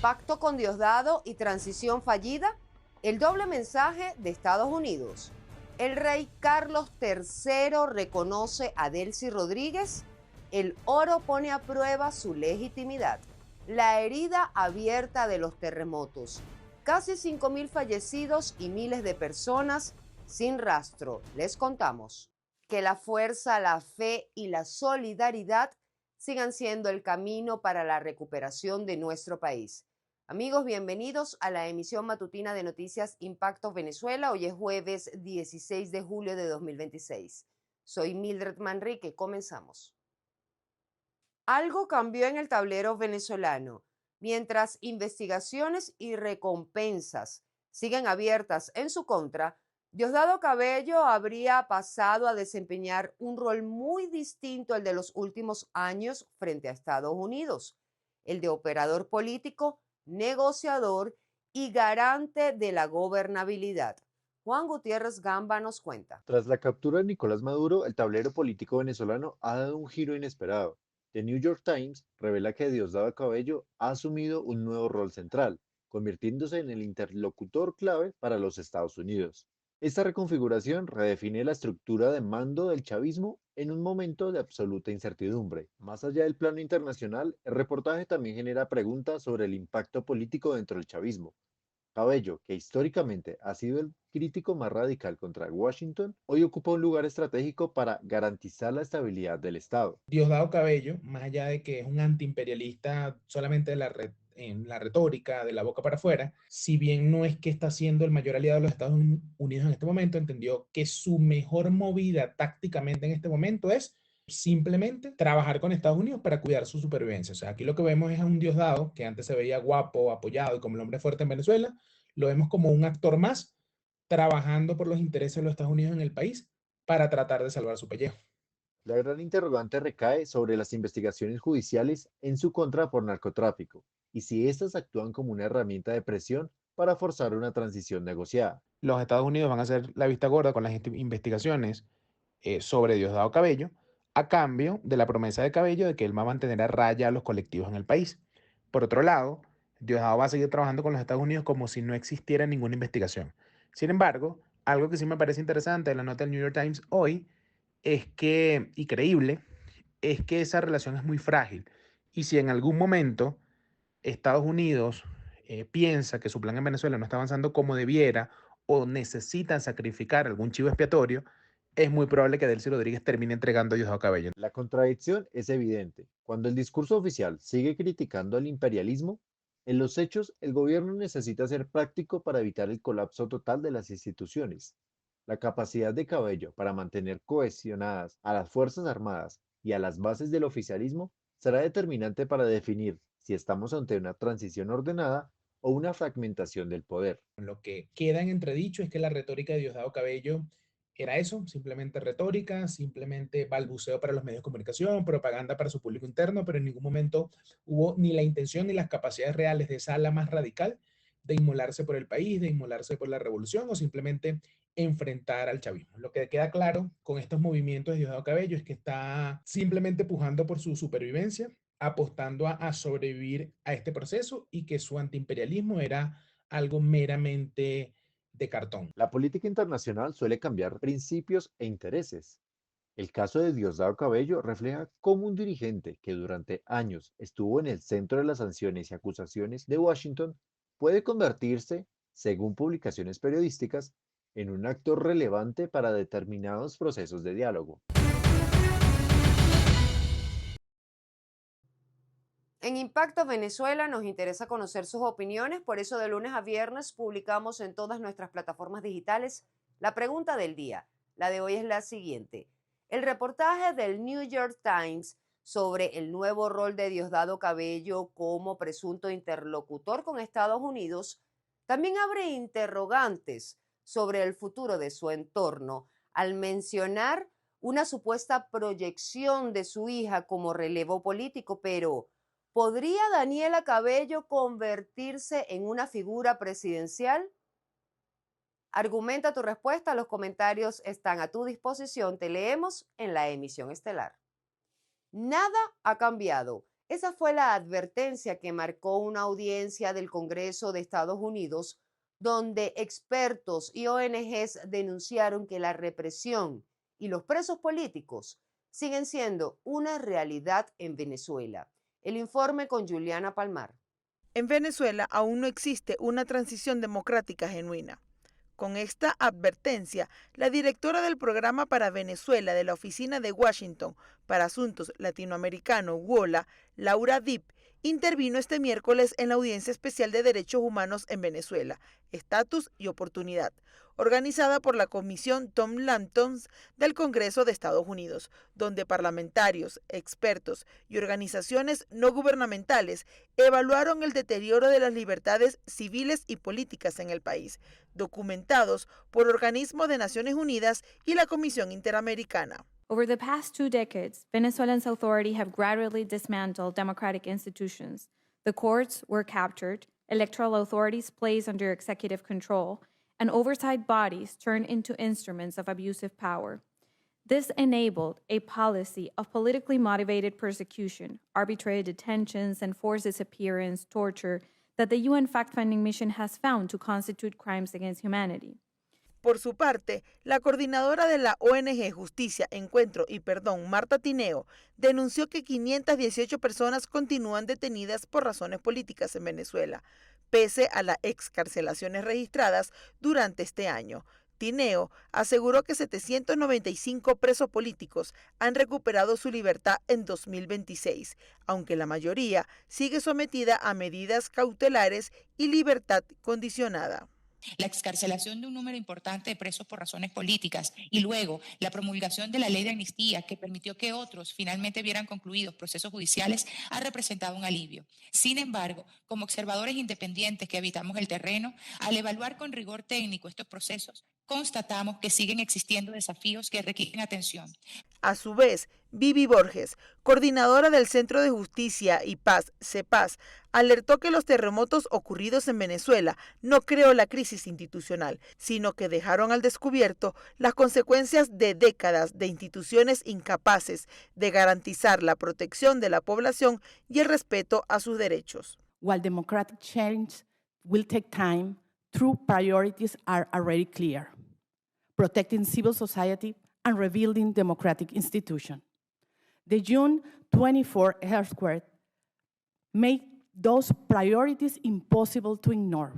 Pacto con Diosdado y transición fallida, el doble mensaje de Estados Unidos. El rey Carlos III reconoce a Delcy Rodríguez. El oro pone a prueba su legitimidad. La herida abierta de los terremotos. Casi 5.000 fallecidos y miles de personas sin rastro. Les contamos. Que la fuerza, la fe y la solidaridad sigan siendo el camino para la recuperación de nuestro país. Amigos, bienvenidos a la emisión matutina de Noticias Impacto Venezuela. Hoy es jueves 16 de julio de 2026. Soy Mildred Manrique. Comenzamos. Algo cambió en el tablero venezolano. Mientras investigaciones y recompensas siguen abiertas en su contra, Diosdado Cabello habría pasado a desempeñar un rol muy distinto al de los últimos años frente a Estados Unidos, el de operador político, negociador y garante de la gobernabilidad. Juan Gutiérrez Gamba nos cuenta. Tras la captura de Nicolás Maduro, el tablero político venezolano ha dado un giro inesperado. The New York Times revela que Diosdado Cabello ha asumido un nuevo rol central, convirtiéndose en el interlocutor clave para los Estados Unidos. Esta reconfiguración redefine la estructura de mando del chavismo en un momento de absoluta incertidumbre. Más allá del plano internacional, el reportaje también genera preguntas sobre el impacto político dentro del chavismo. Cabello, que históricamente ha sido el crítico más radical contra Washington, hoy ocupa un lugar estratégico para garantizar la estabilidad del Estado. Diosdado Cabello, más allá de que es un antiimperialista solamente en la retórica, de la boca para afuera, si bien no es que está siendo el mayor aliado de los Estados Unidos en este momento, entendió que su mejor movida tácticamente en este momento es simplemente trabajar con Estados Unidos para cuidar su supervivencia. O sea, aquí lo que vemos es a un Diosdado que antes se veía guapo, apoyado y como el hombre fuerte en Venezuela, lo vemos como un actor más trabajando por los intereses de los Estados Unidos en el país para tratar de salvar su pellejo. La gran interrogante recae sobre las investigaciones judiciales en su contra por narcotráfico y si éstas actúan como una herramienta de presión para forzar una transición negociada. Los Estados Unidos van a hacer la vista gorda con las investigaciones sobre Diosdado Cabello, a cambio de la promesa de Cabello de que él va a mantener a raya a los colectivos en el país. Por otro lado, Diosdado va a seguir trabajando con los Estados Unidos como si no existiera ninguna investigación. Sin embargo, algo que sí me parece interesante de la nota del New York Times hoy es que, y creíble, es que esa relación es muy frágil. Y si en algún momento Estados Unidos piensa que su plan en Venezuela no está avanzando como debiera o necesitan sacrificar algún chivo expiatorio, es muy probable que Delcy Rodríguez termine entregando a Diosdado Cabello. La contradicción es evidente. Cuando el discurso oficial sigue criticando al imperialismo, en los hechos el gobierno necesita ser práctico para evitar el colapso total de las instituciones. La capacidad de Cabello para mantener cohesionadas a las Fuerzas Armadas y a las bases del oficialismo será determinante para definir si estamos ante una transición ordenada o una fragmentación del poder. Lo que queda en entredicho es que la retórica de Diosdado Cabello era eso, simplemente retórica, simplemente balbuceo para los medios de comunicación, propaganda para su público interno, pero en ningún momento hubo ni la intención ni las capacidades reales de esa ala más radical de inmolarse por el país, de inmolarse por la revolución o simplemente enfrentar al chavismo. Lo que queda claro con estos movimientos de Diosdado Cabello es que está simplemente pujando por su supervivencia, apostando a sobrevivir a este proceso y que su antiimperialismo era algo meramente de cartón. La política internacional suele cambiar principios e intereses. El caso de Diosdado Cabello refleja cómo un dirigente que durante años estuvo en el centro de las sanciones y acusaciones de Washington puede convertirse, según publicaciones periodísticas, en un actor relevante para determinados procesos de diálogo. En Impacto Venezuela nos interesa conocer sus opiniones, por eso de lunes a viernes publicamos en todas nuestras plataformas digitales la pregunta del día. La de hoy es la siguiente. El reportaje del New York Times sobre el nuevo rol de Diosdado Cabello como presunto interlocutor con Estados Unidos también abre interrogantes sobre el futuro de su entorno al mencionar una supuesta proyección de su hija como relevo político, pero ¿podría Daniela Cabello convertirse en una figura presidencial? Argumenta tu respuesta, los comentarios están a tu disposición, te leemos en la emisión estelar. Nada ha cambiado. Esa fue la advertencia que marcó una audiencia del Congreso de Estados Unidos, donde expertos y ONGs denunciaron que la represión y los presos políticos siguen siendo una realidad en Venezuela. El informe con Juliana Palmar. En Venezuela aún no existe una transición democrática genuina. Con esta advertencia, la directora del Programa para Venezuela de la Oficina de Washington para Asuntos Latinoamericanos, WOLA, Laura Dipp, intervino este miércoles en la Audiencia Especial de Derechos Humanos en Venezuela, Estatus y Oportunidad, organizada por la Comisión Tom Lantos del Congreso de Estados Unidos, donde parlamentarios, expertos y organizaciones no gubernamentales evaluaron el deterioro de las libertades civiles y políticas en el país, documentados por organismos de Naciones Unidas y la Comisión Interamericana. Over the past 2 decades, Venezuelan authorities have gradually dismantled democratic institutions. The courts were captured, electoral authorities placed under executive control, and oversight bodies turned into instruments of abusive power. This enabled a policy of politically motivated persecution, arbitrary detentions, and forced disappearance, torture, that the UN fact-finding mission has found to constitute crimes against humanity. Por su parte, la coordinadora de la ONG Justicia, Encuentro y Perdón, Marta Tineo, denunció que 518 personas continúan detenidas por razones políticas en Venezuela, pese a las excarcelaciones registradas durante este año. Tineo aseguró que 795 presos políticos han recuperado su libertad en 2026, aunque la mayoría sigue sometida a medidas cautelares y libertad condicionada. La excarcelación de un número importante de presos por razones políticas y luego la promulgación de la ley de amnistía que permitió que otros finalmente vieran concluidos procesos judiciales ha representado un alivio. Sin embargo, como observadores independientes que habitamos el terreno, al evaluar con rigor técnico estos procesos, constatamos que siguen existiendo desafíos que requieren atención. A su vez, Vivi Borges, coordinadora del Centro de Justicia y Paz, CEPAZ, alertó que los terremotos ocurridos en Venezuela no creó la crisis institucional, sino que dejaron al descubierto las consecuencias de décadas de instituciones incapaces de garantizar la protección de la población y el respeto a sus derechos. While democratic change will take time, true priorities are already clear: protecting civil society and rebuilding democratic institutions. The June 24 earthquake made those priorities impossible to ignore.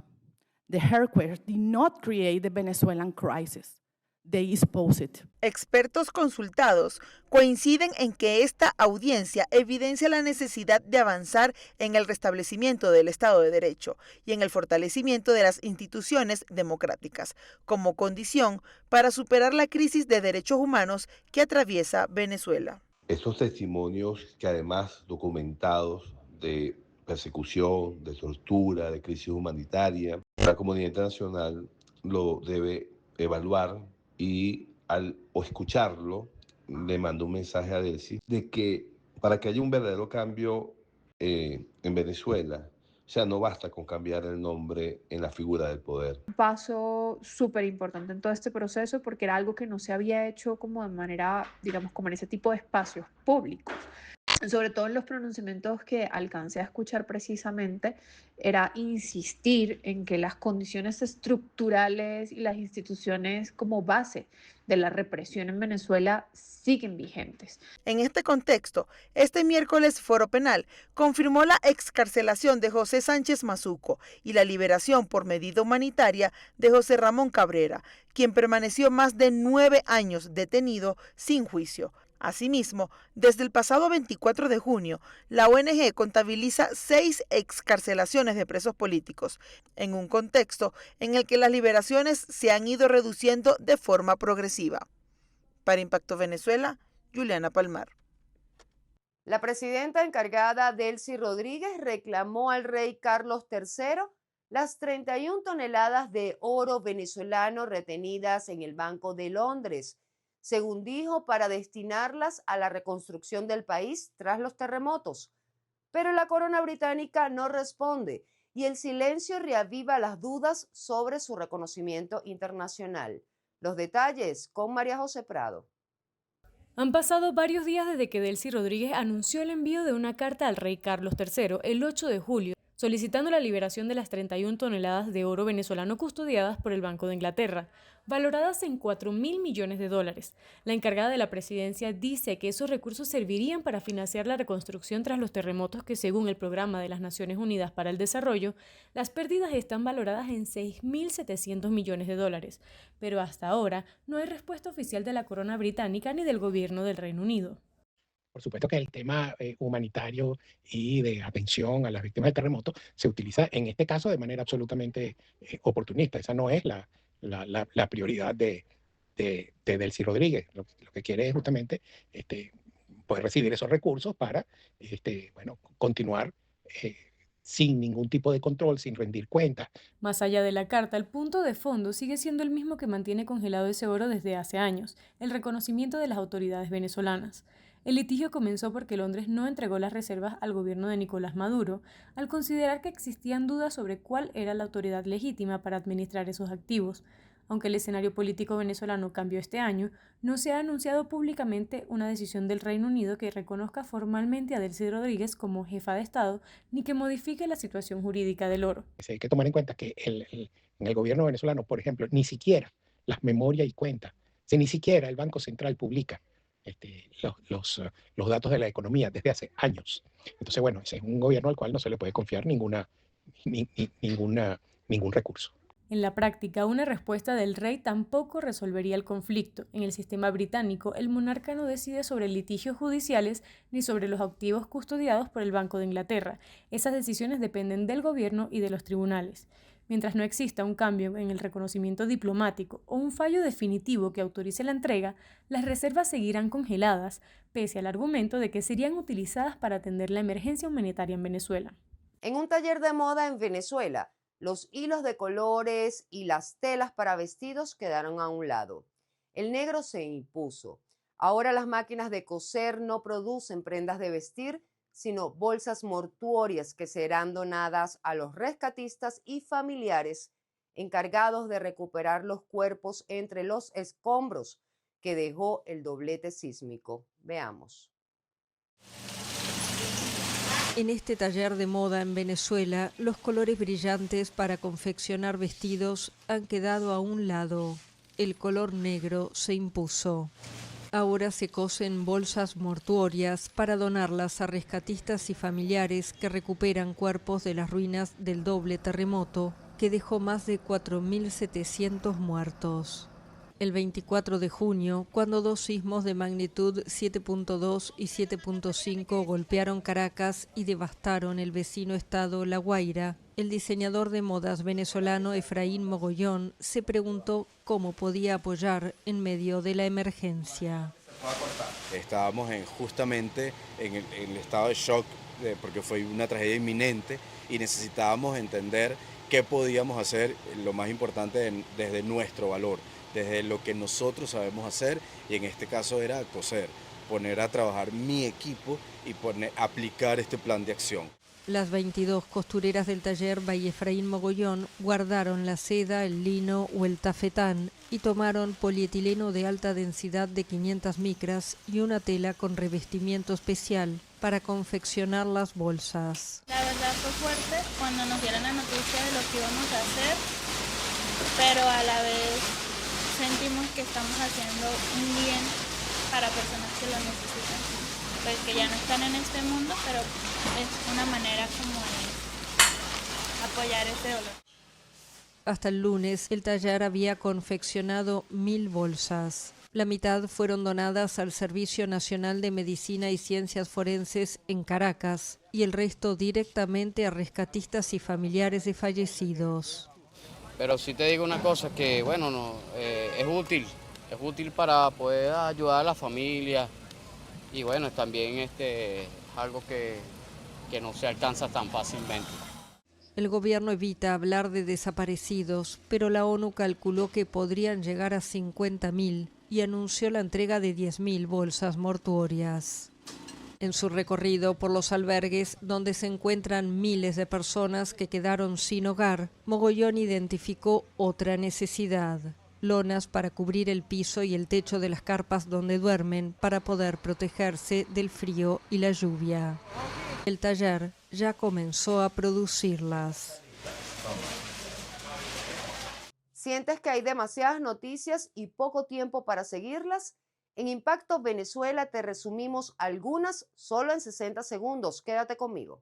The earthquake did not create the Venezuelan crisis. They exposed it. Expertos consultados coinciden en que esta audiencia evidencia la necesidad de avanzar en el restablecimiento del Estado de Derecho y en el fortalecimiento de las instituciones democráticas, como condición para superar la crisis de derechos humanos que atraviesa Venezuela. Estos testimonios que además documentados de persecución, de tortura, de crisis humanitaria, la comunidad internacional lo debe evaluar y al escucharlo le mando un mensaje a Delcy de que para que haya un verdadero cambio en Venezuela, o sea, no basta con cambiar el nombre en la figura del poder. Un paso súper importante en todo este proceso porque era algo que no se había hecho como de manera, digamos, como en ese tipo de espacios públicos. Sobre todo en los pronunciamientos que alcancé a escuchar precisamente, era insistir en que las condiciones estructurales y las instituciones como base de la represión en Venezuela siguen vigentes. En este contexto, este miércoles Foro Penal confirmó la excarcelación de José Sánchez Mazuco y la liberación por medida humanitaria de José Ramón Cabrera, quien permaneció más de 9 años detenido sin juicio. Asimismo, desde el pasado 24 de junio, la ONG contabiliza 6 excarcelaciones de presos políticos, en un contexto en el que las liberaciones se han ido reduciendo de forma progresiva. Para Impacto Venezuela, Juliana Palmar. La presidenta encargada Delcy Rodríguez reclamó al rey Carlos III las 31 toneladas de oro venezolano retenidas en el Banco de Londres, según dijo, para destinarlas a la reconstrucción del país tras los terremotos. Pero la corona británica no responde y el silencio reaviva las dudas sobre su reconocimiento internacional. Los detalles con María José Prado. Han pasado varios días desde que Delcy Rodríguez anunció el envío de una carta al rey Carlos III el 8 de julio, solicitando la liberación de las 31 toneladas de oro venezolano custodiadas por el Banco de Inglaterra, valoradas en $4.000 millones. La encargada de la presidencia dice que esos recursos servirían para financiar la reconstrucción tras los terremotos que, según el Programa de las Naciones Unidas para el Desarrollo, las pérdidas están valoradas en $6.700 millones. Pero hasta ahora no hay respuesta oficial de la corona británica ni del gobierno del Reino Unido. Por supuesto que el tema humanitario y de atención a las víctimas del terremoto se utiliza en este caso de manera absolutamente oportunista. Esa no es la prioridad de Delcy Rodríguez. Lo que quiere es justamente poder recibir esos recursos para continuar sin ningún tipo de control, sin rendir cuentas. Más allá de la carta, el punto de fondo sigue siendo el mismo que mantiene congelado ese oro desde hace años, el reconocimiento de las autoridades venezolanas. El litigio comenzó porque Londres no entregó las reservas al gobierno de Nicolás Maduro, al considerar que existían dudas sobre cuál era la autoridad legítima para administrar esos activos. Aunque el escenario político venezolano cambió este año, no se ha anunciado públicamente una decisión del Reino Unido que reconozca formalmente a Delcy Rodríguez como jefa de Estado, ni que modifique la situación jurídica del oro. Hay que tomar en cuenta que en el gobierno venezolano, por ejemplo, ni siquiera las memorias y cuentas, ni siquiera el Banco Central publica los datos de la economía desde hace años. Entonces, bueno, ese es un gobierno al cual no se le puede confiar ningún recurso. En la práctica, una respuesta del rey tampoco resolvería el conflicto. En el sistema británico, el monarca no decide sobre litigios judiciales ni sobre los activos custodiados por el Banco de Inglaterra. Esas decisiones dependen del gobierno y de los tribunales. Mientras no exista un cambio en el reconocimiento diplomático o un fallo definitivo que autorice la entrega, las reservas seguirán congeladas, pese al argumento de que serían utilizadas para atender la emergencia humanitaria en Venezuela. En un taller de moda en Venezuela, los hilos de colores y las telas para vestidos quedaron a un lado. El negro se impuso. Ahora las máquinas de coser no producen prendas de vestir, sino bolsas mortuorias que serán donadas a los rescatistas y familiares encargados de recuperar los cuerpos entre los escombros que dejó el doblete sísmico. Veamos. En este taller de moda en Venezuela, los colores brillantes para confeccionar vestidos han quedado a un lado. El color negro se impuso. Ahora se cosen bolsas mortuorias para donarlas a rescatistas y familiares que recuperan cuerpos de las ruinas del doble terremoto que dejó más de 4.700 muertos. El 24 de junio, cuando dos sismos de magnitud 7.2 y 7.5 golpearon Caracas y devastaron el vecino estado La Guaira, el diseñador de modas venezolano Efraín Mogollón se preguntó cómo podía apoyar en medio de la emergencia. Estábamos justamente en el estado de shock porque fue una tragedia inminente y necesitábamos entender qué podíamos hacer, lo más importante desde nuestro valor, desde lo que nosotros sabemos hacer, y en este caso era coser, poner a trabajar mi equipo y aplicar este plan de acción. Las 22 costureras del taller by Efraín Mogollón guardaron la seda, el lino o el tafetán y tomaron polietileno de alta densidad de 500 micras y una tela con revestimiento especial para confeccionar las bolsas. La verdad fue fuerte cuando nos dieron la noticia de lo que íbamos a hacer, pero a la vez sentimos que estamos haciendo un bien para personas que lo necesitan. Pues que ya no están en este mundo, pero es una manera como de apoyar ese dolor. Hasta el lunes, el taller había confeccionado 1.000 bolsas. La mitad fueron donadas al Servicio Nacional de Medicina y Ciencias Forenses en Caracas y el resto directamente a rescatistas y familiares de fallecidos. Pero sí te digo una cosa, que bueno, es útil para poder ayudar a la familia. Y bueno, también es algo que no se alcanza tan fácilmente. El gobierno evita hablar de desaparecidos, pero la ONU calculó que podrían llegar a 50.000 y anunció la entrega de 10.000 bolsas mortuorias. En su recorrido por los albergues, donde se encuentran miles de personas que quedaron sin hogar, Mogollón identificó otra necesidad: lonas para cubrir el piso y el techo de las carpas donde duermen para poder protegerse del frío y la lluvia. El taller ya comenzó a producirlas. ¿Sientes que hay demasiadas noticias y poco tiempo para seguirlas? En Impacto Venezuela te resumimos algunas solo en 60 segundos. Quédate conmigo.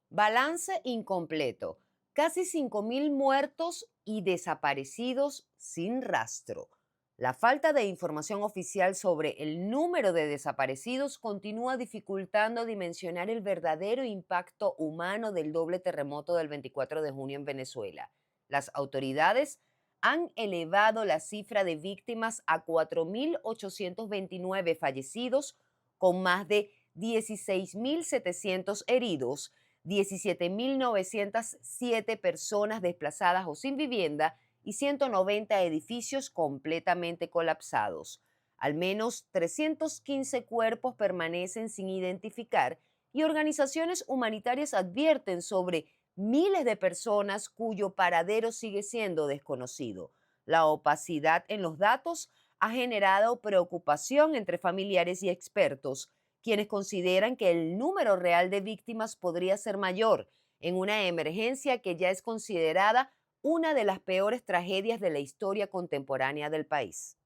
Balance incompleto. Casi 5.000 muertos y desaparecidos sin rastro. La falta de información oficial sobre el número de desaparecidos continúa dificultando dimensionar el verdadero impacto humano del doble terremoto del 24 de junio en Venezuela. Las autoridades han elevado la cifra de víctimas a 4.829 fallecidos, con más de 16.700 heridos, 17.907 personas desplazadas o sin vivienda y 190 edificios completamente colapsados. Al menos 315 cuerpos permanecen sin identificar y organizaciones humanitarias advierten sobre miles de personas cuyo paradero sigue siendo desconocido. La opacidad en los datos ha generado preocupación entre familiares y expertos, quienes consideran que el número real de víctimas podría ser mayor en una emergencia que ya es considerada una de las peores tragedias de la historia contemporánea del país.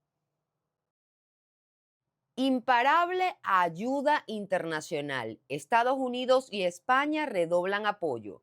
Imparable ayuda internacional. Estados Unidos y España redoblan apoyo.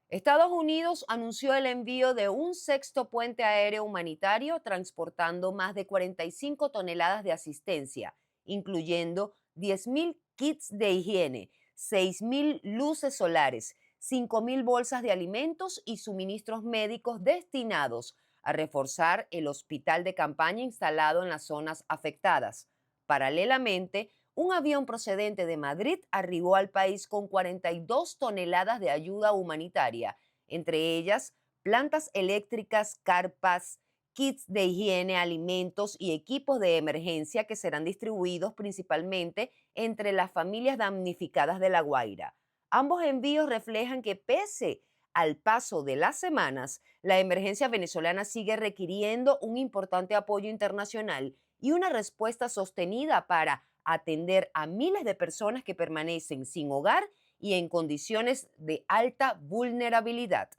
Estados Unidos anunció el envío de un sexto puente aéreo humanitario transportando más de 45 toneladas de asistencia, incluyendo 10.000 kits de higiene, 6.000 luces solares, 5.000 bolsas de alimentos y suministros médicos destinados a reforzar el hospital de campaña instalado en las zonas afectadas. Paralelamente, un avión procedente de Madrid arribó al país con 42 toneladas de ayuda humanitaria, entre ellas plantas eléctricas, carpas, kits de higiene, alimentos y equipos de emergencia que serán distribuidos principalmente entre las familias damnificadas de La Guaira. Ambos envíos reflejan que pese al paso de las semanas, la emergencia venezolana sigue requiriendo un importante apoyo internacional y una respuesta sostenida para atender a miles de personas que permanecen sin hogar y en condiciones de alta vulnerabilidad.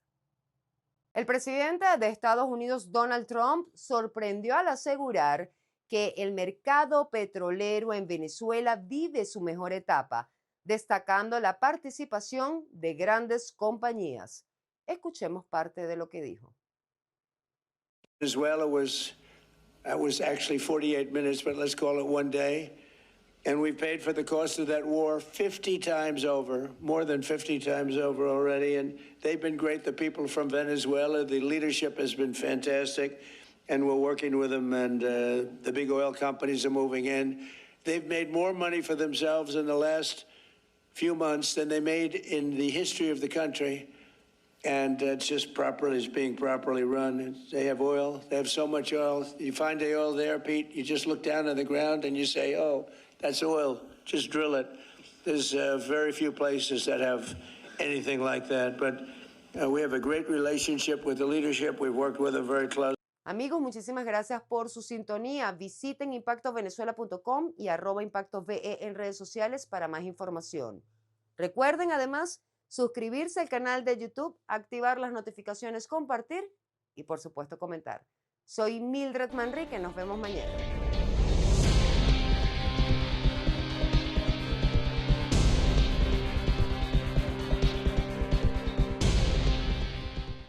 El presidente de Estados Unidos, Donald Trump, sorprendió al asegurar que el mercado petrolero en Venezuela vive su mejor etapa, destacando la participación de grandes compañías. Escuchemos parte de lo que dijo. Venezuela was actually 48 minutes, but let's call it one day. And we've paid for the cost of that war 50 times over, more than 50 times over already. And they've been great, the people from Venezuela. The leadership has been fantastic. And we're working with them, and the big oil companies are moving in. They've made more money for themselves in the last few months than they made in the history of the country. And it's just it's being properly run. They have oil. They have so much oil. You find the oil there, Pete, you just look down on the ground and you say, oh, that's oil. Just drill it. There's very few places that have anything like that. But we have a great relationship with the leadership. We've worked with them very closely. Amigos, muchísimas gracias por su sintonía. Visiten impactovenezuela.com y @impactove en redes sociales para más información. Recuerden además suscribirse al canal de YouTube, activar las notificaciones, compartir y por supuesto comentar. Soy Mildred Manrique, nos vemos mañana.